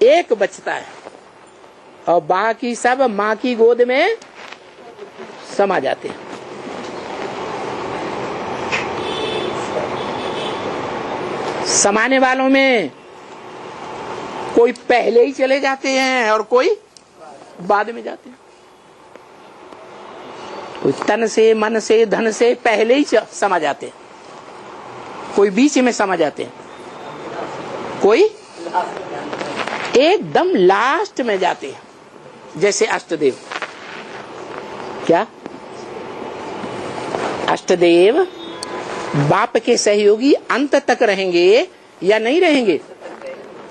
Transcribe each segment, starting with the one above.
एक बचता है और बाकी सब माँ की गोद में समा जाते हैं। समाने वालों में कोई पहले ही चले जाते हैं और कोई बाद में जाते हैं। कोई तन से, मन से, धन से पहले ही समा जाते हैं, कोई बीच में समा जाते हैं, कोई एकदम लास्ट में जाते हैं। जैसे अष्टदेव, क्या अष्टदेव बाप के सहयोगी अंत तक रहेंगे या नहीं रहेंगे?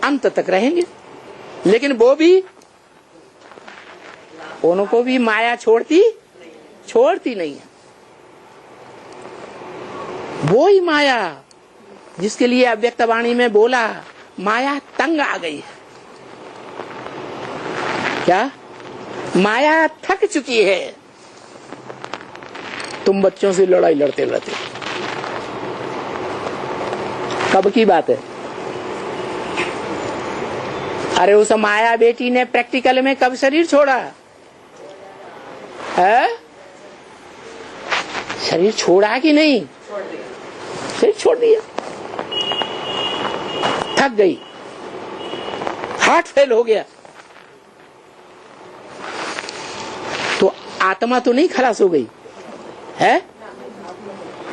अंत तक रहेंगे, लेकिन वो भी, उनको भी माया छोड़ती नहीं है। वो ही माया जिसके लिए अव्यक्त वाणी में बोला माया तंग आ गई है। क्या? माया थक चुकी है। तुम बच्चों से लड़ाई लड़ते लड़ते, कब की बात है? अरे उस माया बेटी ने प्रैक्टिकल में कब शरीर छोड़ा है? शरीर छोड़ा कि नहीं? शरीर छोड़ दिया, थक गई, हार्ट फेल हो गया। तो आत्मा तो नहीं खलास हो गई है?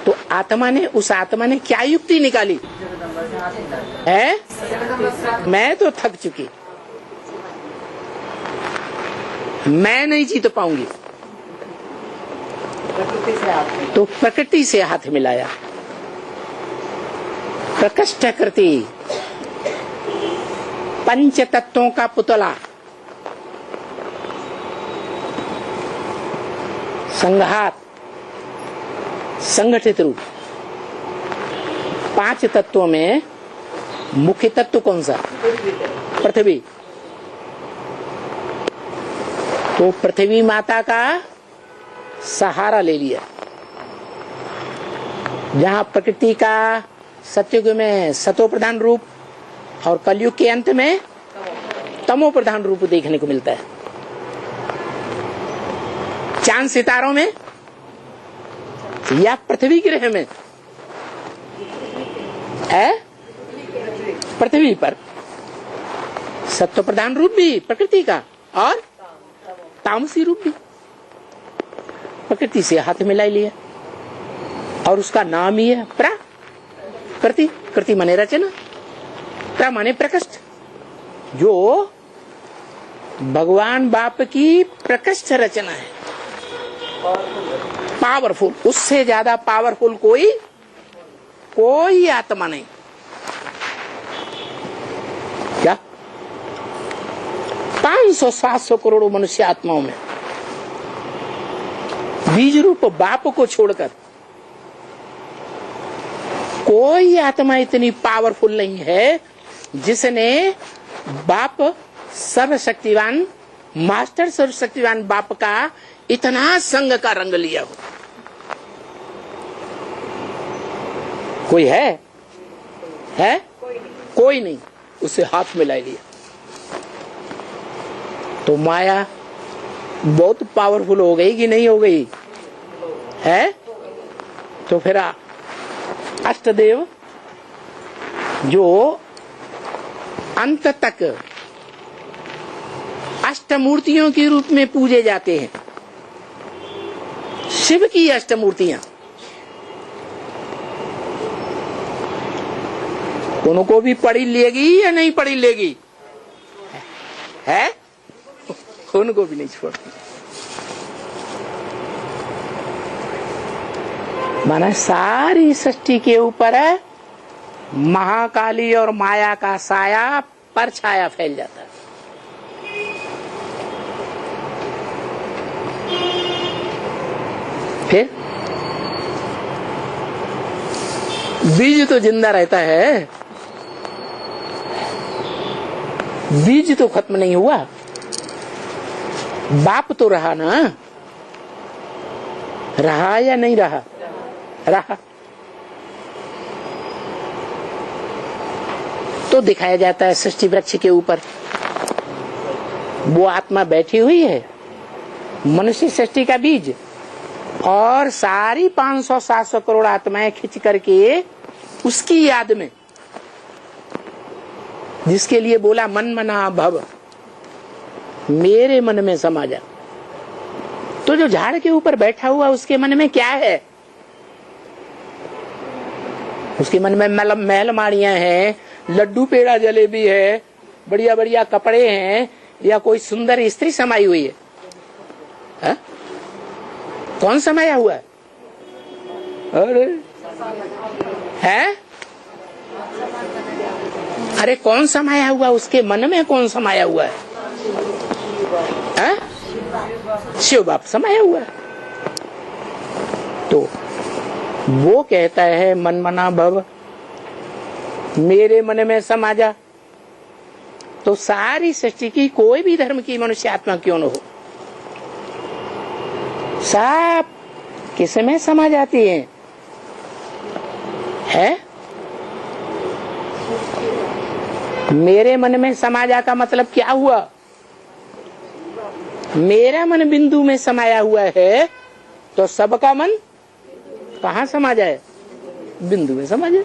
तो आत्मा ने, उस आत्मा ने क्या युक्ति निकाली है? मैं तो थक चुकी, मैं नहीं जीत पाऊंगी, तो प्रकृति से हाथ मिलाया। प्रकृष्ट कृति, पंच तत्वों का पुतला, संघात, संगठित रूप। 5 तत्वों में मुख्य तत्व कौन सा? पृथ्वी। तो पृथ्वी माता का सहारा ले लिया। जहां प्रकृति का सत्युग में सतो प्रधान रूप और कलयुग के अंत में तमो प्रधान रूप देखने को मिलता है। चांद सितारों में या पृथ्वी ग्रह में है? पृथ्वी पर सत्व प्रधान रूप भी प्रकृति का और तामसी रूप भी प्रकृति से हाथ मिला लिया, और उसका नाम ही है प्रकृति। कृति माने रचना, प्र माने प्रकृष्ट। जो भगवान बाप की प्रकृष्ट रचना है, पावरफुल, उससे ज्यादा पावरफुल कोई आत्मा नहीं। क्या 500-700 करोड़ मनुष्य आत्माओं में बीज रूप बाप को छोड़कर कोई आत्मा इतनी पावरफुल नहीं है जिसने बाप सर्वशक्तिवान, मास्टर सर्वशक्तिवान बाप का इतना संग का रंग लिया हो। कोई है? कोई नहीं। उसे हाथ मिला लिया। तो माया बहुत पावरफुल हो गई कि नहीं हो गई है? तो फिर अष्टदेव जो अंत तक अष्टमूर्तियों के रूप में पूजे जाते हैं, शिव की अष्टमूर्तियां, उनको भी पढ़ी लेगी या नहीं पढ़ी लेगी? है? उनको भी नहीं छोड़ती। माना सारी सृष्टि के ऊपर महाकाली और माया का साया, परछाया फैल जाता है। फिर बीज तो जिंदा रहता है, बीज तो खत्म नहीं हुआ, बाप तो रहा ना, रहा या नहीं रहा? रहा। तो दिखाया जाता है सृष्टि वृक्ष के ऊपर वो आत्मा बैठी हुई है, मनुष्य सृष्टि का बीज, और सारी 500-700 करोड़ आत्माएं खिंच करके उसकी याद में, जिसके लिए बोला मन मना भव, मेरे मन में समा जा। तो जो झाड़ के ऊपर बैठा हुआ उसके मन में क्या है? उसके मन में महल माड़ियां हैं, लड्डू पेड़ा जलेबी है, बढ़िया बढ़िया कपड़े हैं, या कोई सुंदर स्त्री समाई हुई है? कौन समाया हुआ है? अरे है? अरे कौन समाया हुआ? उसके मन में कौन समाया हुआ है? शिव बाप समाया हुआ है। तो वो कहता है मन मना भव, मेरे मन में समा जा। तो सारी सृष्टि की कोई भी धर्म की मनुष्य आत्मा क्यों न हो, सब किस में समा जाती है? मेरे मन में समा जा का मतलब क्या हुआ? मेरा मन बिंदु में समाया हुआ है, तो सबका मन कहाँ समा जाए? बिंदु में समा जाए।